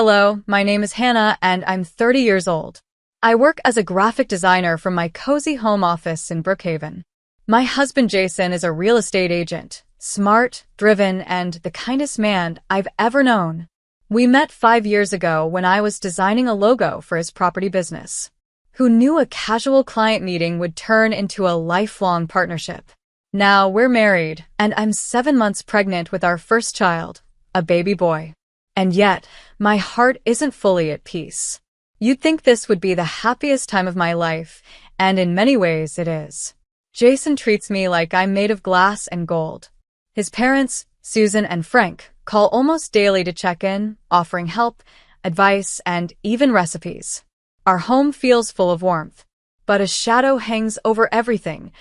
Hello, my name is Hannah and I'm 30 years old. I work as a graphic designer from my cozy home office in Brookhaven. My husband Jason is a real estate agent, smart, driven, and the kindest man I've ever known. We met 5 years ago when I was designing a logo for his property business. Who knew a casual client meeting would turn into a lifelong partnership? Now we're married, and I'm 7 months pregnant with our first child, a baby boy. And yet, my heart isn't fully at peace. You'd think this would be the happiest time of my life, and in many ways it is. Jason treats me like I'm made of glass and gold. His parents, Susan and Frank, call almost daily to check in, offering help, advice, and even recipes. Our home feels full of warmth, but a shadow hangs over everything.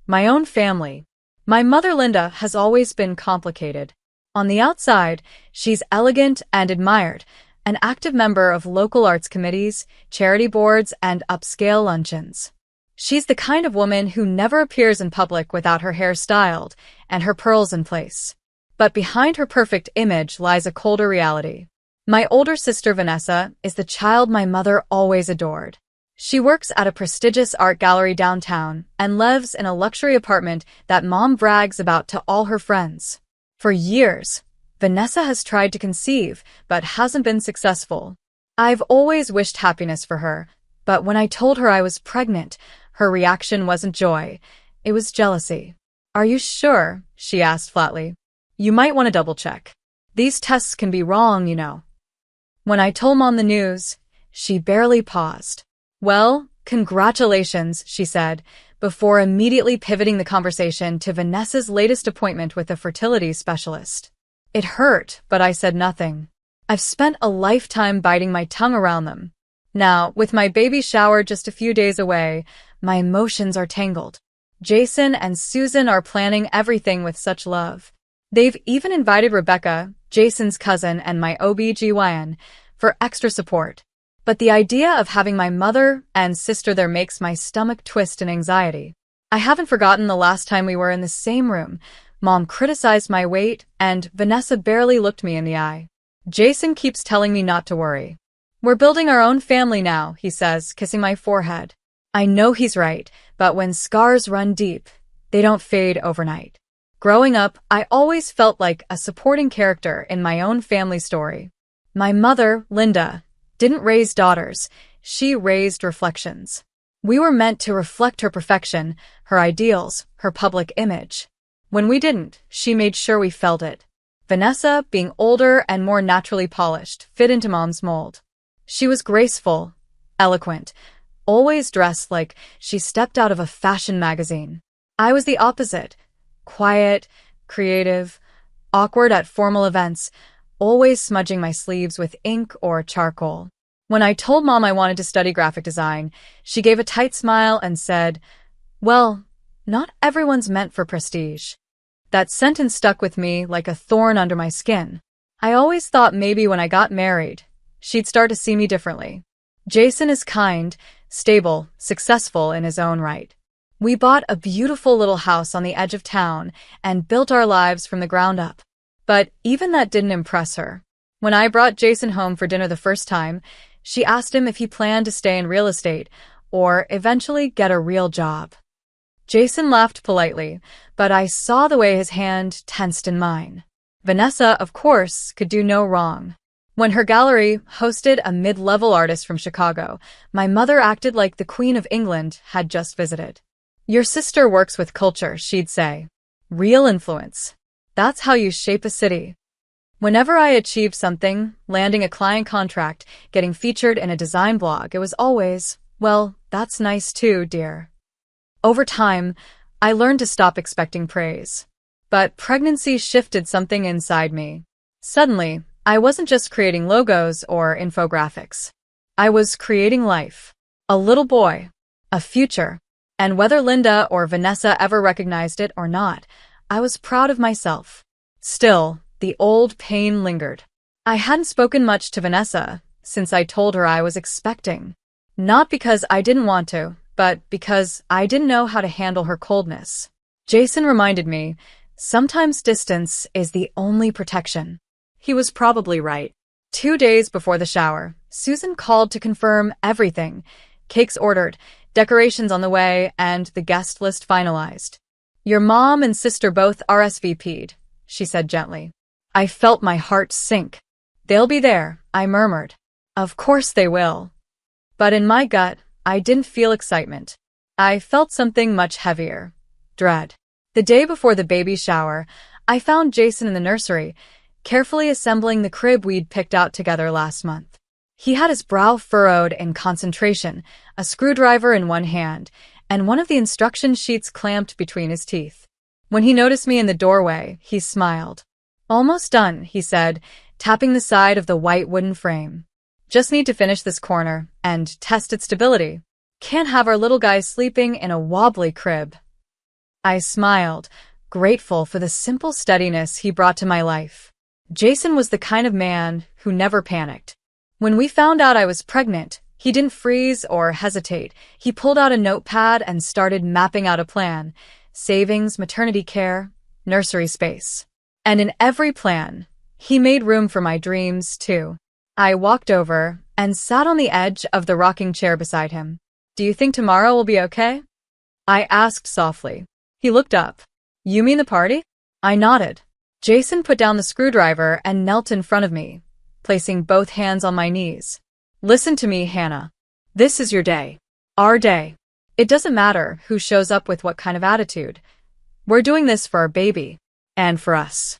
My own family. My mother Linda has always been complicated. On the outside, she's elegant and admired, an active member of local arts committees, charity boards, and upscale luncheons. She's the kind of woman who never appears in public without her hair styled and her pearls in place. But behind her perfect image lies a colder reality. My older sister Vanessa is the child my mother always adored. She works at a prestigious art gallery downtown and lives in a luxury apartment that Mom brags about to all her friends. For years, Vanessa has tried to conceive, but hasn't been successful. I've always wished happiness for her, but when I told her I was pregnant, her reaction wasn't joy. It was jealousy. "Are you sure?" she asked flatly. "You might want to double-check. These tests can be wrong, you know." When I told Mom the news, she barely paused. "Well, congratulations," she said, before immediately pivoting the conversation to Vanessa's latest appointment with a fertility specialist. It hurt, but I said nothing. I've spent a lifetime biting my tongue around them. Now, with my baby shower just a few days away, my emotions are tangled. Jason and Susan are planning everything with such love. They've even invited Rebecca, Jason's cousin and my OB/GYN, for extra support. But the idea of having my mother and sister there makes my stomach twist in anxiety. I haven't forgotten the last time we were in the same room. Mom criticized my weight, and Vanessa barely looked me in the eye. Jason keeps telling me not to worry. "We're building our own family now," he says, kissing my forehead. I know he's right, but when scars run deep, they don't fade overnight. Growing up, I always felt like a supporting character in my own family story. My mother, Linda, didn't raise daughters, she raised reflections. We were meant to reflect her perfection, her ideals, her public image. When we didn't, she made sure we felt it. Vanessa, being older and more naturally polished, fit into Mom's mold. She was graceful, eloquent, always dressed like she stepped out of a fashion magazine. I was the opposite, quiet, creative, awkward at formal events, always smudging my sleeves with ink or charcoal. When I told Mom I wanted to study graphic design, she gave a tight smile and said, "Well, not everyone's meant for prestige." That sentence stuck with me like a thorn under my skin. I always thought maybe when I got married, she'd start to see me differently. Jason is kind, stable, successful in his own right. We bought a beautiful little house on the edge of town and built our lives from the ground up. But even that didn't impress her. When I brought Jason home for dinner the first time, she asked him if he planned to stay in real estate or eventually get a real job. Jason laughed politely, but I saw the way his hand tensed in mine. Vanessa, of course, could do no wrong. When her gallery hosted a mid-level artist from Chicago, my mother acted like the Queen of England had just visited. "Your sister works with culture," she'd say. "Real influence. That's how you shape a city." Whenever I achieved something, landing a client contract, getting featured in a design blog, it was always, "Well, that's nice too, dear." Over time, I learned to stop expecting praise. But pregnancy shifted something inside me. Suddenly, I wasn't just creating logos or infographics. I was creating life. A little boy. A future. And whether Linda or Vanessa ever recognized it or not, I was proud of myself. Still, the old pain lingered. I hadn't spoken much to Vanessa since I told her I was expecting. Not because I didn't want to, but because I didn't know how to handle her coldness. Jason reminded me, sometimes distance is the only protection. He was probably right. 2 days before the shower, Susan called to confirm everything. Cakes ordered, decorations on the way, and the guest list finalized. Your mom and sister both RSVP'd, she said gently. I felt my heart sink. They'll be there, I murmured. Of course they will. But in my gut, I didn't feel excitement. I felt something much heavier. Dread. The day before the baby shower, I found Jason in the nursery, carefully assembling the crib we'd picked out together last month. He had his brow furrowed in concentration, a screwdriver in one hand, and one of the instruction sheets clamped between his teeth. When he noticed me in the doorway, he smiled. Almost done, he said, tapping the side of the white wooden frame. Just need to finish this corner and test its stability. Can't have our little guy sleeping in a wobbly crib. I smiled, grateful for the simple steadiness he brought to my life. Jason was the kind of man who never panicked. When we found out I was pregnant, he didn't freeze or hesitate. He pulled out a notepad and started mapping out a plan. Savings, maternity care, nursery space. And in every plan, he made room for my dreams, too. I walked over and sat on the edge of the rocking chair beside him. Do you think tomorrow will be okay? I asked softly. He looked up. You mean the party? I nodded. Jason put down the screwdriver and knelt in front of me, placing both hands on my knees. Listen to me, Hannah. This is your day. Our day. It doesn't matter who shows up with what kind of attitude. We're doing this for our baby. And for us.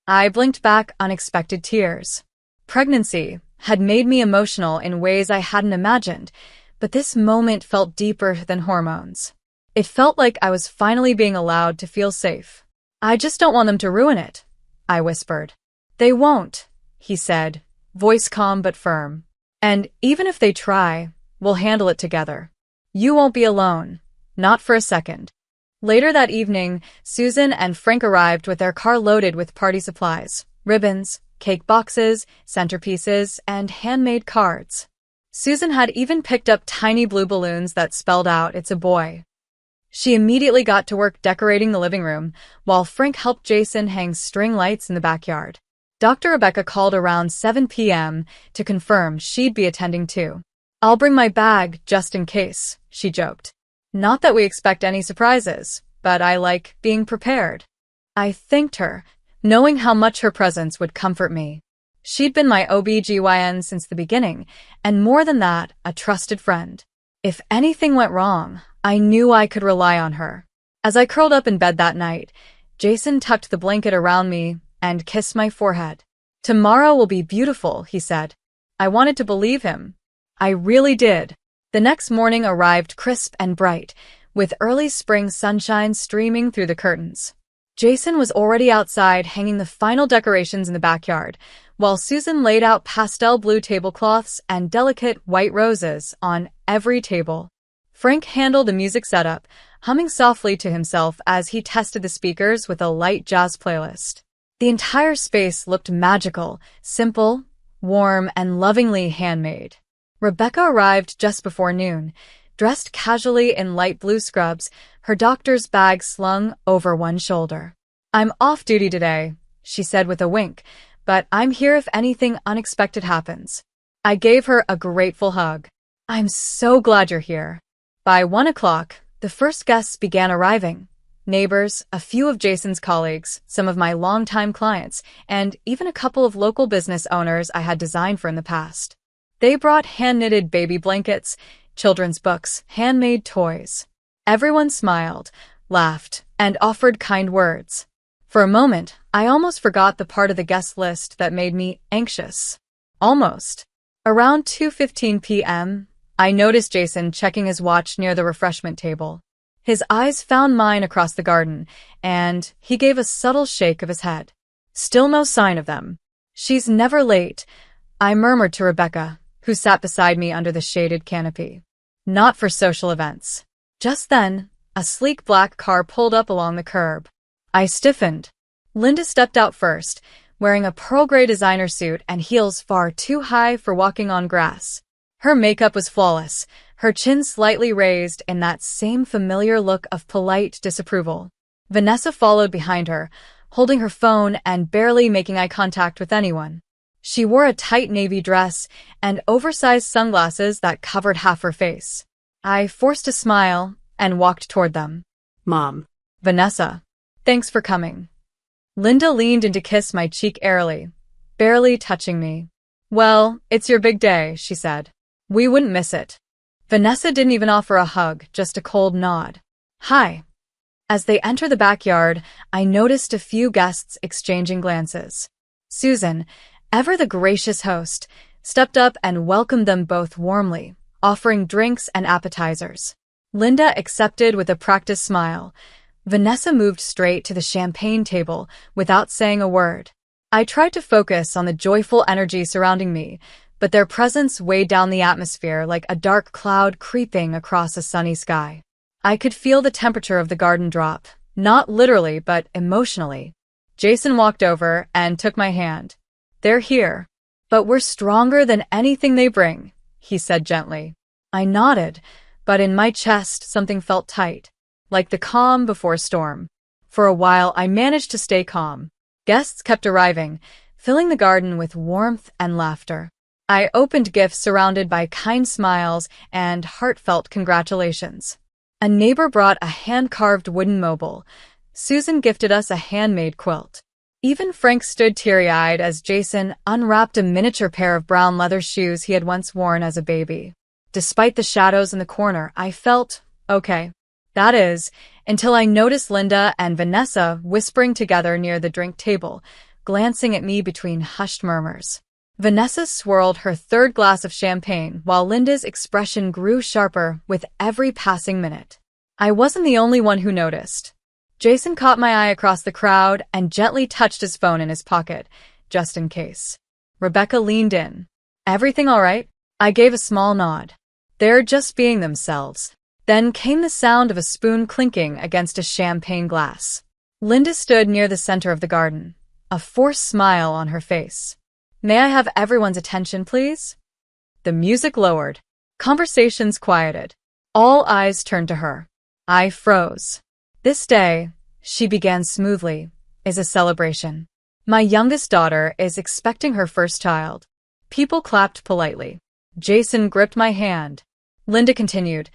I blinked back unexpected tears. Pregnancy had made me emotional in ways I hadn't imagined, but this moment felt deeper than hormones. It felt like I was finally being allowed to feel safe. I just don't want them to ruin it, I whispered. They won't, he said, voice calm but firm. And even if they try, we'll handle it together. You won't be alone. Not for a second. Later that evening, Susan and Frank arrived with their car loaded with party supplies, ribbons, cake boxes, centerpieces, and handmade cards. Susan had even picked up tiny blue balloons that spelled out, "It's a boy." She immediately got to work decorating the living room, while Frank helped Jason hang string lights in the backyard. Dr. Rebecca called around 7 p.m. to confirm she'd be attending too. I'll bring my bag just in case, she joked. Not that we expect any surprises, but I like being prepared. I thanked her, knowing how much her presence would comfort me. She'd been my OB/GYN since the beginning, and more than that, a trusted friend. If anything went wrong, I knew I could rely on her. As I curled up in bed that night, Jason tucked the blanket around me and kissed my forehead. Tomorrow will be beautiful, he said. I wanted to believe him. I really did. The next morning arrived crisp and bright, with early spring sunshine streaming through the curtains. Jason was already outside hanging the final decorations in the backyard, while Susan laid out pastel blue tablecloths and delicate white roses on every table. Frank handled the music setup, humming softly to himself as he tested the speakers with a light jazz playlist. The entire space looked magical, simple, warm, and lovingly handmade. Rebecca arrived just before noon, dressed casually in light blue scrubs, her doctor's bag slung over one shoulder. I'm off duty today, she said with a wink, but I'm here if anything unexpected happens. I gave her a grateful hug. I'm so glad you're here. By 1 o'clock, the first guests began arriving. Neighbors, a few of Jason's colleagues, some of my longtime clients, and even a couple of local business owners I had designed for in the past. They brought hand-knitted baby blankets, children's books, handmade toys. Everyone smiled, laughed, and offered kind words. For a moment, I almost forgot the part of the guest list that made me anxious. Almost. Around 2:15 p.m., I noticed Jason checking his watch near the refreshment table. His eyes found mine across the garden, and he gave a subtle shake of his head. Still no sign of them. She's never late, I murmured to Rebecca, who sat beside me under the shaded canopy. Not for social events. Just then, a sleek black car pulled up along the curb. I stiffened. Linda stepped out first, wearing a pearl gray designer suit and heels far too high for walking on grass. Her makeup was flawless, her chin slightly raised in that same familiar look of polite disapproval. Vanessa followed behind her, holding her phone and barely making eye contact with anyone. She wore a tight navy dress and oversized sunglasses that covered half her face. I forced a smile and walked toward them. Mom. Vanessa. Thanks for coming. Linda leaned in to kiss my cheek airily, barely touching me. Well, it's your big day, she said. We wouldn't miss it. Vanessa didn't even offer a hug, just a cold nod. Hi. As they entered the backyard, I noticed a few guests exchanging glances. Susan, ever the gracious host, stepped up and welcomed them both warmly, offering drinks and appetizers. Linda accepted with a practiced smile. Vanessa moved straight to the champagne table without saying a word. I tried to focus on the joyful energy surrounding me, but their presence weighed down the atmosphere like a dark cloud creeping across a sunny sky. I could feel the temperature of the garden drop, not literally but emotionally. Jason walked over and took my hand. They're here, but we're stronger than anything they bring, he said gently. I nodded, but in my chest something felt tight, like the calm before a storm. For a while I managed to stay calm. Guests kept arriving, filling the garden with warmth and laughter. I opened gifts surrounded by kind smiles and heartfelt congratulations. A neighbor brought a hand-carved wooden mobile. Susan gifted us a handmade quilt. Even Frank stood teary-eyed as Jason unwrapped a miniature pair of brown leather shoes he had once worn as a baby. Despite the shadows in the corner, I felt okay. That is, until I noticed Linda and Vanessa whispering together near the drink table, glancing at me between hushed murmurs. Vanessa swirled her third glass of champagne while Linda's expression grew sharper with every passing minute. I wasn't the only one who noticed. Jason caught my eye across the crowd and gently touched his phone in his pocket, just in case. Rebecca leaned in. Everything all right? I gave a small nod. They're just being themselves. Then came the sound of a spoon clinking against a champagne glass. Linda stood near the center of the garden, a forced smile on her face. May I have everyone's attention, please? The music lowered. Conversations quieted. All eyes turned to her. I froze. This day, she began smoothly, is a celebration. My youngest daughter is expecting her first child. People clapped politely. Jason gripped my hand. Linda continued,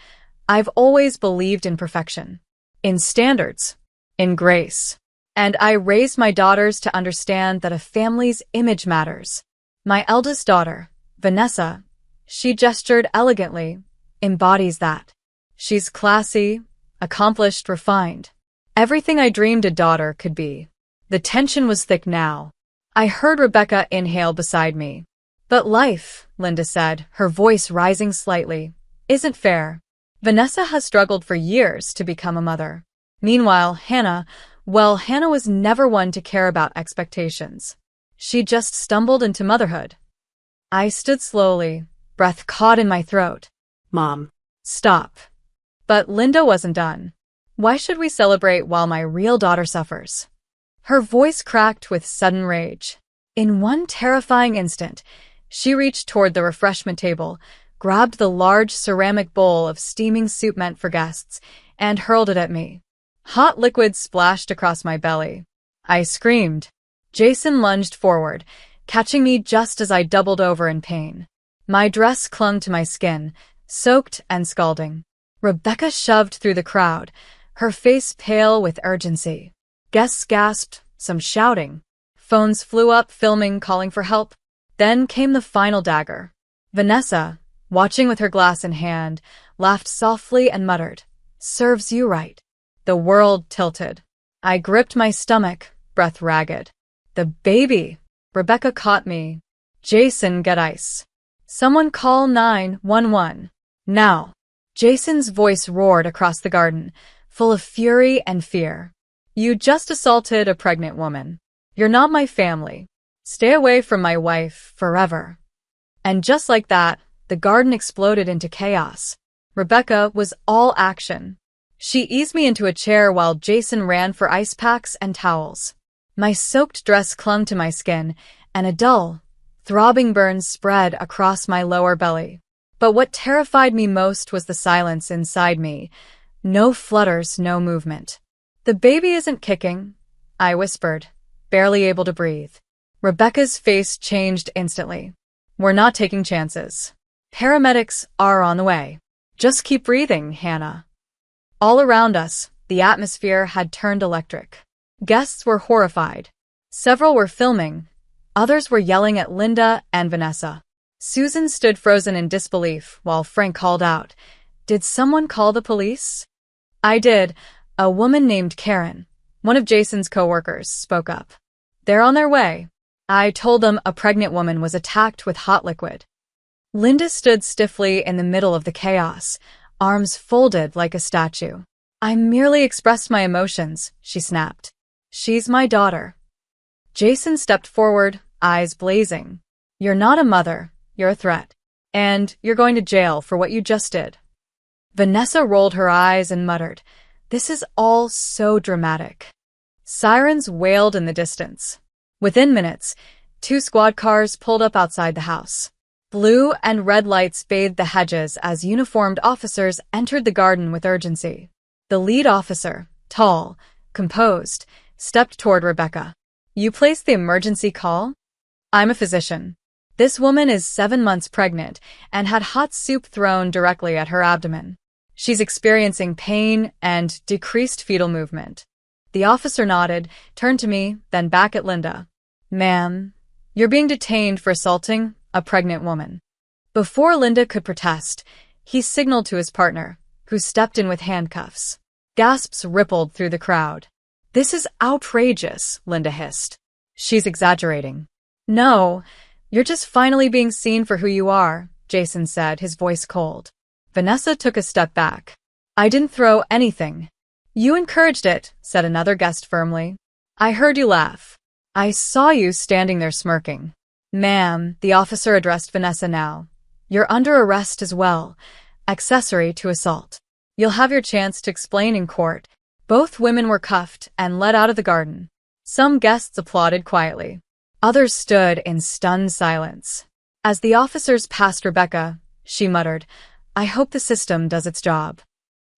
I've always believed in perfection, in standards, in grace. And I raised my daughters to understand that a family's image matters. My eldest daughter, Vanessa, she gestured elegantly, embodies that. She's classy, accomplished, refined. Everything I dreamed a daughter could be. The tension was thick now. I heard Rebecca inhale beside me. But life, Linda said, her voice rising slightly, isn't fair. Vanessa has struggled for years to become a mother. Meanwhile, Hannah was never one to care about expectations. She just stumbled into motherhood. I stood slowly, breath caught in my throat. Mom. Stop. But Linda wasn't done. Why should we celebrate while my real daughter suffers? Her voice cracked with sudden rage. In one terrifying instant, she reached toward the refreshment table, grabbed the large ceramic bowl of steaming soup meant for guests, and hurled it at me. Hot liquid splashed across my belly. I screamed. Jason lunged forward, catching me just as I doubled over in pain. My dress clung to my skin, soaked and scalding. Rebecca shoved through the crowd, her face pale with urgency. Guests gasped, some shouting. Phones flew up, filming, calling for help. Then came the final dagger. Vanessa, watching with her glass in hand, laughed softly and muttered, Serves you right. The world tilted. I gripped my stomach, breath ragged. The baby! Rebecca caught me. Jason, get ice. Someone call 911. Now. Jason's voice roared across the garden, full of fury and fear. You just assaulted a pregnant woman. You're not my family. Stay away from my wife forever. And just like that, the garden exploded into chaos. Rebecca was all action. She eased me into a chair while Jason ran for ice packs and towels. My soaked dress clung to my skin, and a dull, throbbing burn spread across my lower belly. But what terrified me most was the silence inside me. No flutters, no movement. The baby isn't kicking, I whispered, barely able to breathe. Rebecca's face changed instantly. We're not taking chances. Paramedics are on the way. Just keep breathing, Hannah. All around us, the atmosphere had turned electric. Guests were horrified. Several were filming. Others were yelling at Linda and Vanessa. Susan stood frozen in disbelief while Frank called out, "Did someone call the police?" I did. A woman named Karen, one of Jason's co-workers, spoke up. They're on their way. I told them a pregnant woman was attacked with hot liquid. Linda stood stiffly in the middle of the chaos, arms folded like a statue. I merely expressed my emotions, she snapped. She's my daughter. Jason stepped forward, eyes blazing. You're not a mother, you're a threat. And you're going to jail for what you just did. Vanessa rolled her eyes and muttered, "This is all so dramatic." Sirens wailed in the distance. Within minutes, 2 squad cars pulled up outside the house. Blue and red lights bathed the hedges as uniformed officers entered the garden with urgency. The lead officer, tall, composed, stepped toward Rebecca. "You placed the emergency call?" "I'm a physician. This woman is 7 months pregnant and had hot soup thrown directly at her abdomen. She's experiencing pain and decreased fetal movement." The officer nodded, turned to me, then back at Linda. "Ma'am, you're being detained for assaulting a pregnant woman." Before Linda could protest, he signaled to his partner, who stepped in with handcuffs. Gasps rippled through the crowd. "This is outrageous," Linda hissed. "She's exaggerating." "No, you're just finally being seen for who you are," Jason said, his voice cold. Vanessa took a step back. "I didn't throw anything." "You encouraged it," said another guest firmly. "I heard you laugh. I saw you standing there smirking." "Ma'am," the officer addressed Vanessa now, "you're under arrest as well. Accessory to assault. You'll have your chance to explain in court." Both women were cuffed and led out of the garden. Some guests applauded quietly. Others stood in stunned silence. As the officers passed Rebecca, she muttered, "I hope the system does its job."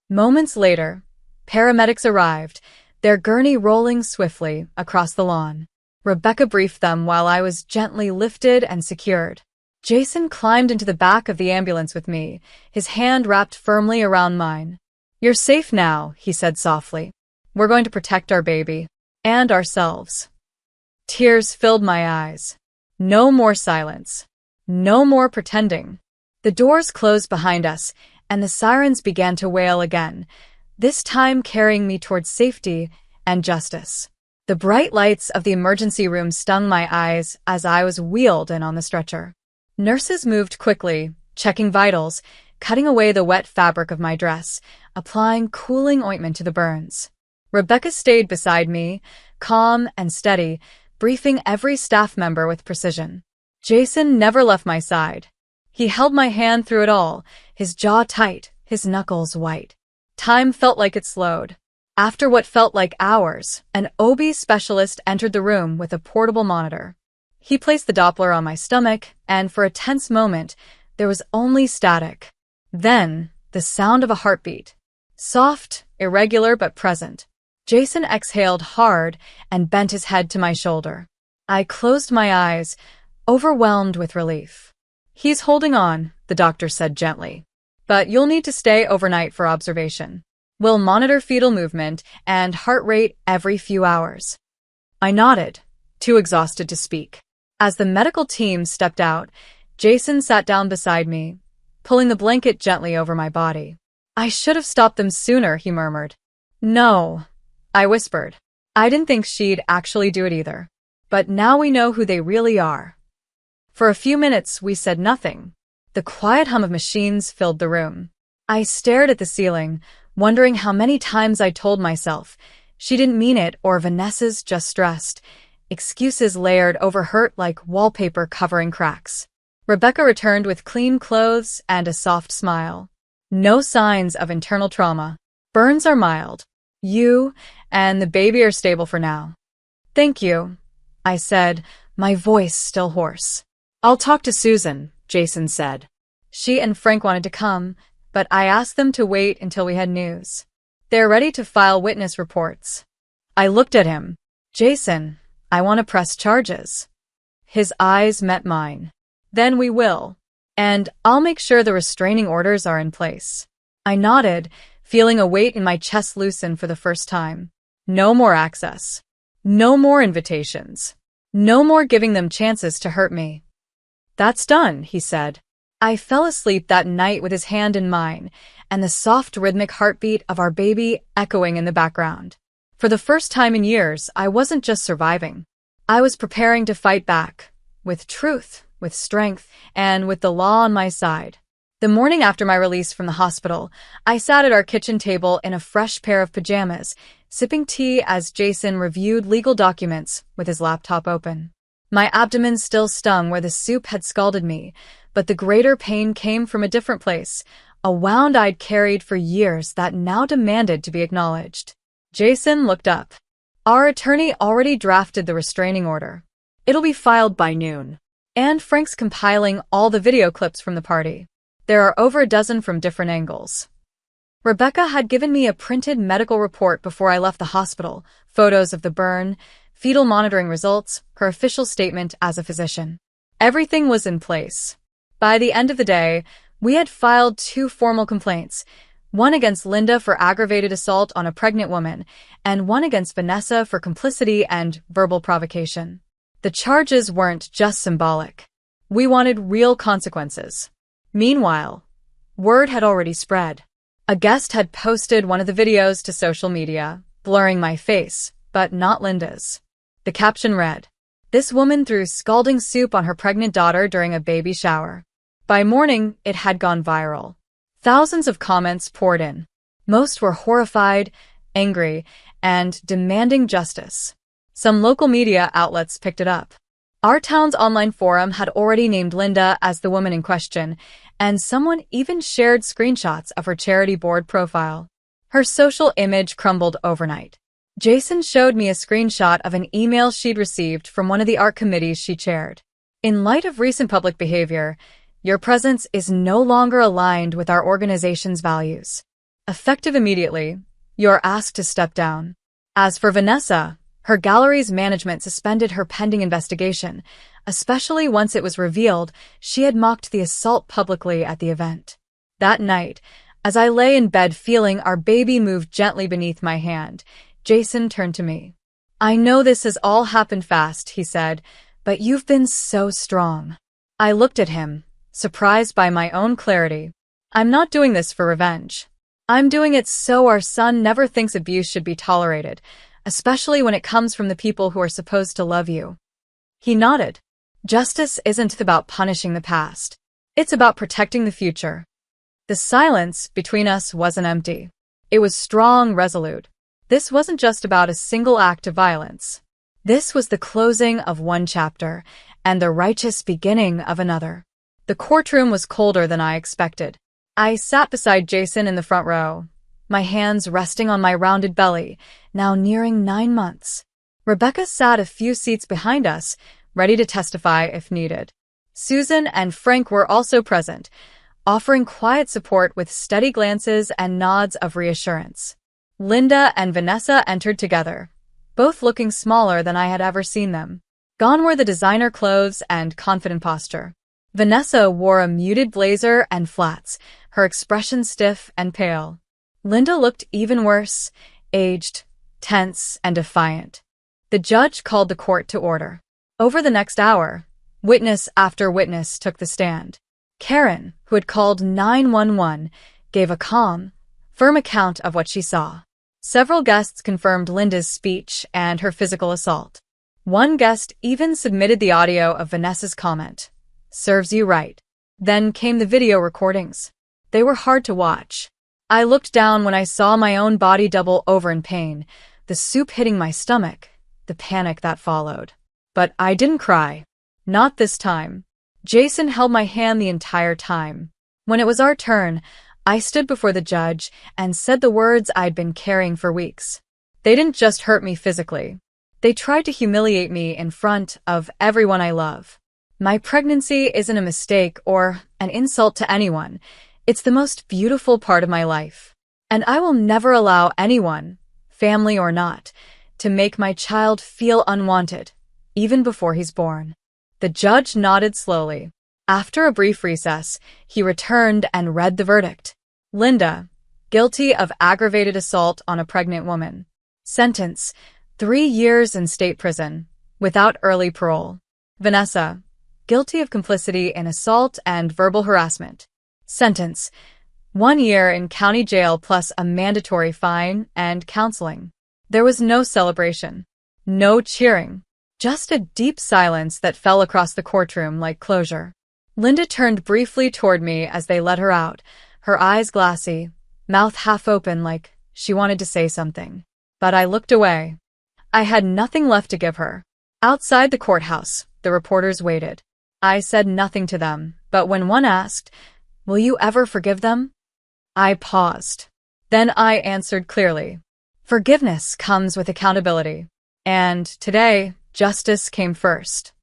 Moments later, paramedics arrived, their gurney rolling swiftly across the lawn. Rebecca briefed them while I was gently lifted and secured. Jason climbed into the back of the ambulance with me, his hand wrapped firmly around mine. "You're safe now," he said softly. "We're going to protect our baby. And ourselves." Tears filled my eyes. No more silence. No more pretending. The doors closed behind us, and the sirens began to wail again, this time carrying me towards safety and justice. The bright lights of the emergency room stung my eyes as I was wheeled in on the stretcher. Nurses moved quickly, checking vitals, cutting away the wet fabric of my dress, applying cooling ointment to the burns. Rebecca stayed beside me, calm and steady, briefing every staff member with precision. Jason never left my side. He held my hand through it all, his jaw tight, his knuckles white. Time felt like it slowed. After what felt like hours, an OB specialist entered the room with a portable monitor. He placed the Doppler on my stomach, and for a tense moment, there was only static. Then, the sound of a heartbeat. Soft, irregular but present. Jason exhaled hard and bent his head to my shoulder. I closed my eyes, overwhelmed with relief. "He's holding on," the doctor said gently. "But you'll need to stay overnight for observation. We'll monitor fetal movement and heart rate every few hours." I nodded, too exhausted to speak. As the medical team stepped out, Jason sat down beside me, pulling the blanket gently over my body. "I should have stopped them sooner," he murmured. "No," I whispered. "I didn't think she'd actually do it either. But now we know who they really are." For a few minutes, we said nothing. The quiet hum of machines filled the room. I stared at the ceiling, wondering how many times I told myself, she didn't mean it or Vanessa's just stressed. Excuses layered over hurt like wallpaper covering cracks. Rebecca returned with clean clothes and a soft smile. No signs of internal trauma. "Burns are mild. You and the baby are stable for now." "Thank you," I said, my voice still hoarse. "I'll talk to Susan," Jason said. She and Frank wanted to come, but I asked them to wait until we had news. "They're ready to file witness reports." I looked at him. "Jason, I want to press charges." His eyes met mine. Then we will. And I'll make sure the restraining orders are in place. I nodded, feeling a weight in my chest loosen for the first time. No more access. No more invitations. No more giving them chances to hurt me. That's done, he said. I fell asleep that night with his hand in mine, and the soft rhythmic heartbeat of our baby echoing in the background. For the first time in years, I wasn't just surviving. I was preparing to fight back, with truth, with strength, and with the law on my side. The morning after my release from the hospital, I sat at our kitchen table in a fresh pair of pajamas, sipping tea as Jason reviewed legal documents with his laptop open. My abdomen still stung where the soup had scalded me, but the greater pain came from a different place, a wound I'd carried for years that now demanded to be acknowledged. Jason looked up. Our attorney already drafted the restraining order. It'll be filed by noon. And Frank's compiling all the video clips from the party. There are over a dozen from different angles. Rebecca had given me a printed medical report before I left the hospital, photos of the burn, fetal monitoring results, her official statement as a physician. Everything was in place. By the end of the day, we had filed 2 formal complaints, one against Linda for aggravated assault on a pregnant woman, and one against Vanessa for complicity and verbal provocation. The charges weren't just symbolic. We wanted real consequences. Meanwhile, word had already spread. A guest had posted one of the videos to social media, blurring my face, but not Linda's. The caption read, "This woman threw scalding soup on her pregnant daughter during a baby shower." By morning, it had gone viral. Thousands of comments poured in. Most were horrified, angry, and demanding justice. Some local media outlets picked it up. Our town's online forum had already named Linda as the woman in question, and someone even shared screenshots of her charity board profile. Her social image crumbled overnight. Jason showed me a screenshot of an email she'd received from one of the art committees she chaired. In light of recent public behavior, your presence is no longer aligned with our organization's values. Effective immediately, you're asked to step down. As for Vanessa, her gallery's management suspended her pending investigation, especially once it was revealed she had mocked the assault publicly at the event. That night, as I lay in bed feeling our baby move gently beneath my hand, Jason turned to me. "I know this has all happened fast," he said, "but you've been so strong." I looked at him, surprised by my own clarity. I'm not doing this for revenge. I'm doing it so our son never thinks abuse should be tolerated, especially when it comes from the people who are supposed to love you. He nodded. Justice isn't about punishing the past. It's about protecting the future. The silence between us wasn't empty. It was strong, resolute. This wasn't just about a single act of violence. This was the closing of one chapter and the righteous beginning of another. The courtroom was colder than I expected. I sat beside Jason in the front row, my hands resting on my rounded belly, now nearing 9 months. Rebecca sat a few seats behind us, ready to testify if needed. Susan and Frank were also present, offering quiet support with steady glances and nods of reassurance. Linda and Vanessa entered together, both looking smaller than I had ever seen them. Gone were the designer clothes and confident posture. Vanessa wore a muted blazer and flats, her expression stiff and pale. Linda looked even worse, aged, tense, and defiant. The judge called the court to order. Over the next hour, witness after witness took the stand. Karen, who had called 911, gave a calm, firm account of what she saw. Several guests confirmed Linda's speech and her physical assault. One guest even submitted the audio of Vanessa's comment. "Serves you right." Then came the video recordings. They were hard to watch. I looked down when I saw my own body double over in pain, the soup hitting my stomach, the panic that followed. But I didn't cry. Not this time. Jason held my hand the entire time. When it was our turn, I stood before the judge and said the words I'd been carrying for weeks. They didn't just hurt me physically. They tried to humiliate me in front of everyone I love. My pregnancy isn't a mistake or an insult to anyone. It's the most beautiful part of my life. And I will never allow anyone, family or not, to make my child feel unwanted, even before he's born. The judge nodded slowly. After a brief recess, he returned and read the verdict. Linda, guilty of aggravated assault on a pregnant woman. Sentence, 3 years in state prison, without early parole. Vanessa, guilty of complicity in assault and verbal harassment. Sentence, 1 year in county jail plus a mandatory fine and counseling. There was no celebration, no cheering, just a deep silence that fell across the courtroom like closure. Linda turned briefly toward me as they let her out, her eyes glassy, mouth half open like she wanted to say something. But I looked away. I had nothing left to give her. Outside the courthouse, the reporters waited. I said nothing to them, but when one asked, "Will you ever forgive them?" I paused. Then I answered clearly. Forgiveness comes with accountability. And today, justice came first.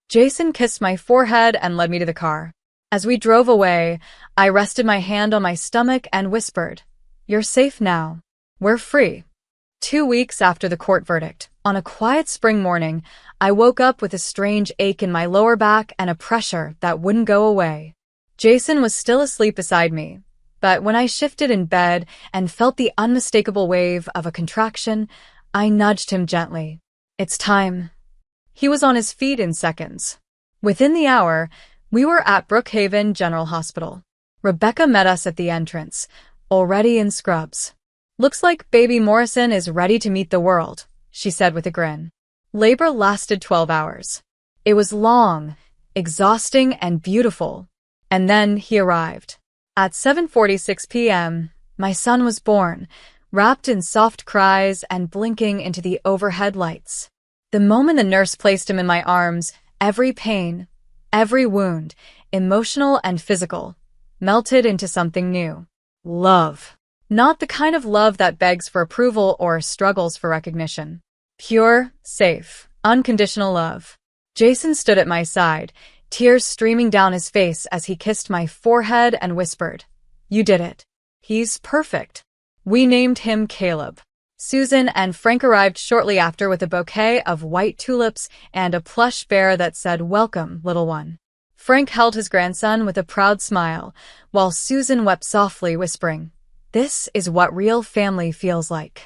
Jason kissed my forehead and led me to the car. As we drove away, I rested my hand on my stomach and whispered, "You're safe now. We're free." 2 weeks after the court verdict, on a quiet spring morning, I woke up with a strange ache in my lower back and a pressure that wouldn't go away. Jason was still asleep beside me, but when I shifted in bed and felt the unmistakable wave of a contraction, I nudged him gently. "It's time." He was on his feet in seconds. Within the hour, we were at Brookhaven General Hospital. Rebecca met us at the entrance, already in scrubs. "Looks like baby Morrison is ready to meet the world," she said with a grin. Labor lasted 12 hours. It was long, exhausting, and beautiful. And then he arrived. At 7:46 p.m., my son was born, wrapped in soft cries and blinking into the overhead lights. The moment the nurse placed him in my arms, every pain, every wound, emotional and physical, melted into something new. Love. Not the kind of love that begs for approval or struggles for recognition. Pure, safe, unconditional love. Jason stood at my side, tears streaming down his face as he kissed my forehead and whispered, "You did it. He's perfect." We named him Caleb. Susan and Frank arrived shortly after with a bouquet of white tulips and a plush bear that said, "Welcome, little one." Frank held his grandson with a proud smile, while Susan wept softly, whispering, "This is what real family feels like."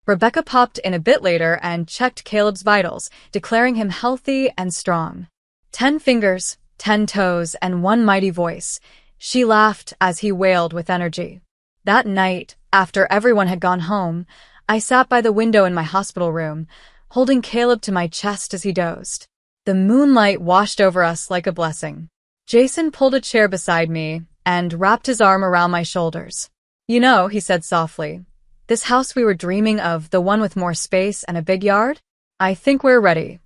Rebecca popped in a bit later and checked Caleb's vitals, declaring him healthy and strong. 10 fingers, 10 toes, and one mighty voice. She laughed as he wailed with energy. That night, after everyone had gone home, I sat by the window in my hospital room, holding Caleb to my chest as he dozed. The moonlight washed over us like a blessing. Jason pulled a chair beside me and wrapped his arm around my shoulders. "You know," he said softly, "this house we were dreaming of, the one with more space and a big yard? I think we're ready."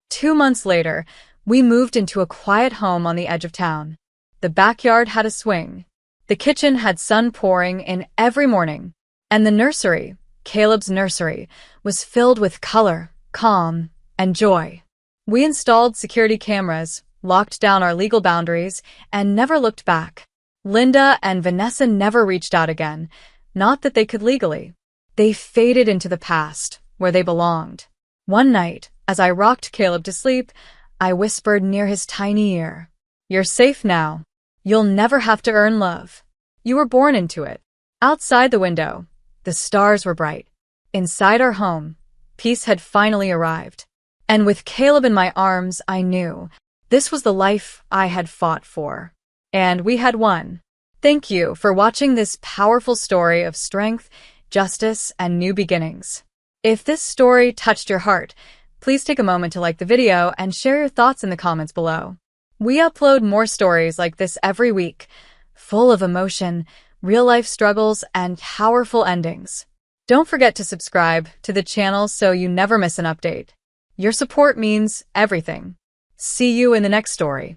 2 months later, we moved into a quiet home on the edge of town. The backyard had a swing. The kitchen had sun pouring in every morning. And the nursery, Caleb's nursery, was filled with color, calm, and joy. We installed security cameras, locked down our legal boundaries, and never looked back. Linda and Vanessa never reached out again, not that they could legally. They faded into the past, where they belonged. One night, as I rocked Caleb to sleep, I whispered near his tiny ear, "You're safe now. You'll never have to earn love. You were born into it." Outside the window, the stars were bright. Inside our home, peace had finally arrived. And with Caleb in my arms, I knew this was the life I had fought for. And we had won. Thank you for watching this powerful story of strength, justice, and new beginnings. If this story touched your heart, please take a moment to like the video and share your thoughts in the comments below. We upload more stories like this every week, full of emotion, real-life struggles, and powerful endings. Don't forget to subscribe to the channel so you never miss an update. Your support means everything. See you in the next story.